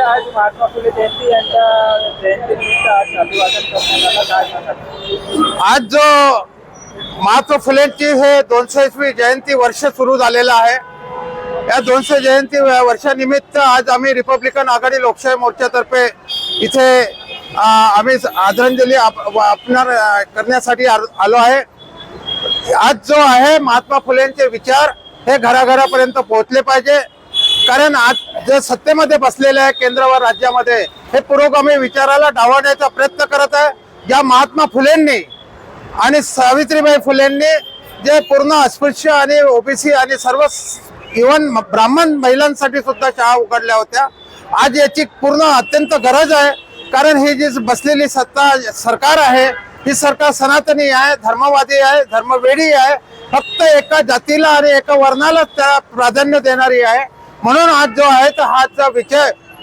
आज महात्मा फुले जयंती यांच्या जयंतीनिमित्त आज अभिवादन करण्यात आलं, काय सांगतात? आज जो महात्मा फुलेंची हे 200वी जयंती वर्ष सुरू झालेलं आहे. या 200 जयंती वर्षानिमित्त आज आम्ही रिपब्लिकन आघाडी लोकशाही मोर्चातर्फे इथे आम्ही आदरांजली करण्यासाठी आलो आहे. आज जो आहे महात्मा फुलेंचे विचार हे घराघरापर्यंत पोहोचले पाहिजे, कारण आज जे सत्तेमध्ये बसलेले आहे केंद्र व राज्यामध्ये हे पुरोगामी विचाराला डावलण्याचा प्रयत्न करत आहे. ज्या महात्मा फुलेंनी आणि सावित्रीबाई फुलेंनी जे पूर्ण अस्पृश्य आणि ओबीसी आणि सर्व इव्हन ब्राह्मण महिलांसाठी सुद्धा शाळा उघडल्या होत्या, आज याची पूर्ण अत्यंत गरज आहे. कारण ही जी बसलेली सरकार आहे ही सरकार सनातनी आहे, धर्मवादी आहे, धर्मवेडी आहे, फक्त एका जातीला आणि एका वर्णाला त्या प्राधान्य देणारी आहे. म्हणून आज जो आहे तर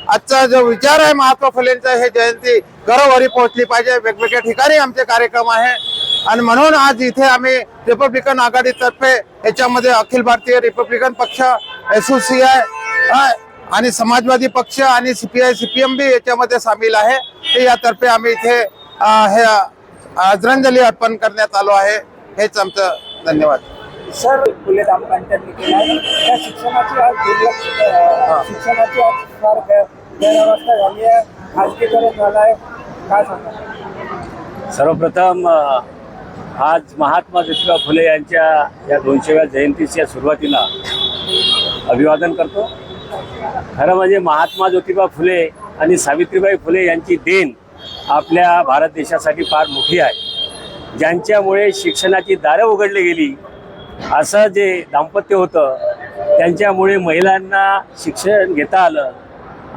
आजचा जो विचार आहे महात्मा फुलेंचा, हे जयंती घरोघरी पोहोचली पाहिजे. वेगवेगळ्या ठिकाणी आमचे कार्यक्रम आहे आणि म्हणून आज इथे आम्ही रिपब्लिकन आघाडीतर्फे याच्यामध्ये अखिल भारतीय रिपब्लिकन पक्ष, SOCI आणि समाजवादी पक्ष आणि CPI CPM बी याच्यामध्ये सामील आहे. ते यातर्फे आम्ही इथे हे आदरांजली अर्पण करण्यात आलो आहे. हेच आमचं धन्यवाद. सर, फुले दाम्पत्यांनी केला त्या शिक्षणाची आज शिक्षणाची आज फार गैरअवस्था झाली आहे, खाजगीकरण झालं आहे, काय सांगतात? सर्वप्रथम आज महात्मा ज्योतिबा फुले यांच्या या 200व्या जयंतीच्या सुरुवातीला अभिवादन करतो. खरं म्हणजे महात्मा ज्योतिबा फुले आणि सावित्रीबाई फुले यांची देण आपल्या भारत देशासाठी फार मोठी आहे. ज्यांच्यामुळे शिक्षणाची दारं उघडली गेली, असं जे दाम्पत्य होतं त्यांच्यामुळे महिलांना शिक्षण घेता आलं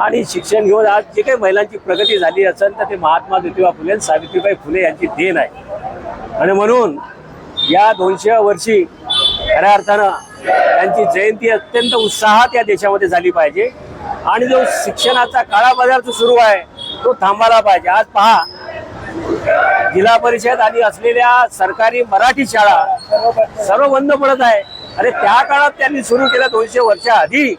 आणि शिक्षण घेऊन आज जे काही महिलांची प्रगती झाली असेल तर ते महात्मा ज्योतिबा फुले आणि सावित्रीबाई फुले यांची देण आहे. आणि म्हणून या 200व्या वर्षी खऱ्या अर्थानं त्यांची जयंती अत्यंत उत्साहात या देशामध्ये झाली पाहिजे आणि जो शिक्षणाचा काळा बाजार जो सुरू आहे तो थांबायला पाहिजे. आज पहा, जिल्हा परिषद आणि असलेल्या सरकारी मराठी शाळा सर्व बंद पडत आहे. अरे त्या काळात त्यांनी सुरू केलं 200 वर्षा आधी,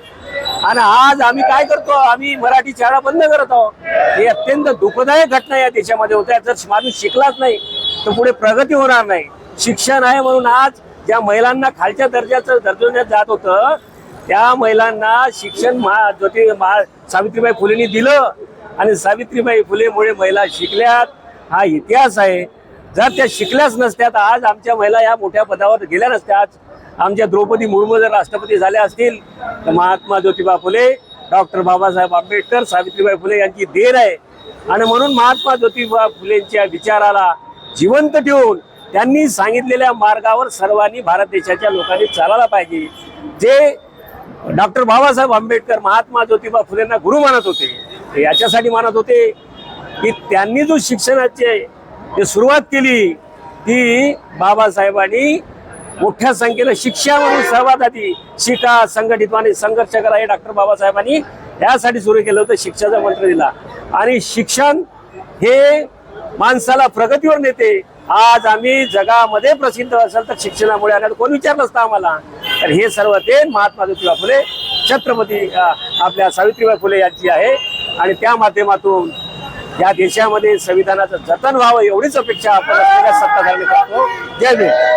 आणि आज आम्ही काय करतो, आम्ही मराठी शाळा बंद करत आहोत. हे अत्यंत दुःखदायक घटना या देशामध्ये होत्या. जर माणूस शिकलाच नाही तर पुढे प्रगती होणार नाही. शिक्षण आहे म्हणून आज ज्या महिलांना खालच्या दर्जाचं दर्जवण्यात जात होतं त्या महिलांना शिक्षण सावित्रीबाई फुलेंनी दिलं आणि सावित्रीबाई फुलेमुळे महिला शिकल्यात. हा इतिहास आहे. जर त्या शिकल्याच नसत्या तर आज आमच्या महिला या मोठ्या पदावर गेल्या नसत्या. आज आमच्या द्रौपदी मुर्मू जर राष्ट्रपती झाल्या असतील तर महात्मा ज्योतिबा फुले, डॉक्टर बाबासाहेब आंबेडकर, सावित्रीबाई फुले यांची देण आहे. आणि म्हणून महात्मा ज्योतिबा फुलेंच्या विचाराला जिवंत ठेवून त्यांनी सांगितलेल्या मार्गावर सर्वांनी भारत देशाच्या लोकांनी चालायला पाहिजे. जे डॉक्टर बाबासाहेब आंबेडकर महात्मा ज्योतिबा फुलेंना गुरु मानत होते, ते याच्यासाठी मानत होते की त्यांनी जो शिक्षणाची सुरुवात केली ती बाबासाहेबांनी मोठ्या संख्येनं शिक्षा म्हणून सहभागाची शिका, संघटित आणि संघर्ष करा हे डॉक्टर बाबासाहेबांनी यासाठी सुरू केलं होतं. शिक्षाचा मंत्र दिला आणि शिक्षण हे माणसाला प्रगतीवर नेते. आज आम्ही जगामध्ये प्रसिद्ध असेल तर शिक्षणामुळे आणि कोण विचारलं असतं आम्हाला. तर हे सर्व ते महात्मा ज्योतिबा फुले, छत्रपती आपल्या सावित्रीबाई फुले यांची आहे आणि त्या माध्यमातून या देशामध्ये संविधानाचं जतन व्हावं एवढीच अपेक्षा आपण असलेल्या सत्ताधाऱ्यांनी करतो. जय भीम.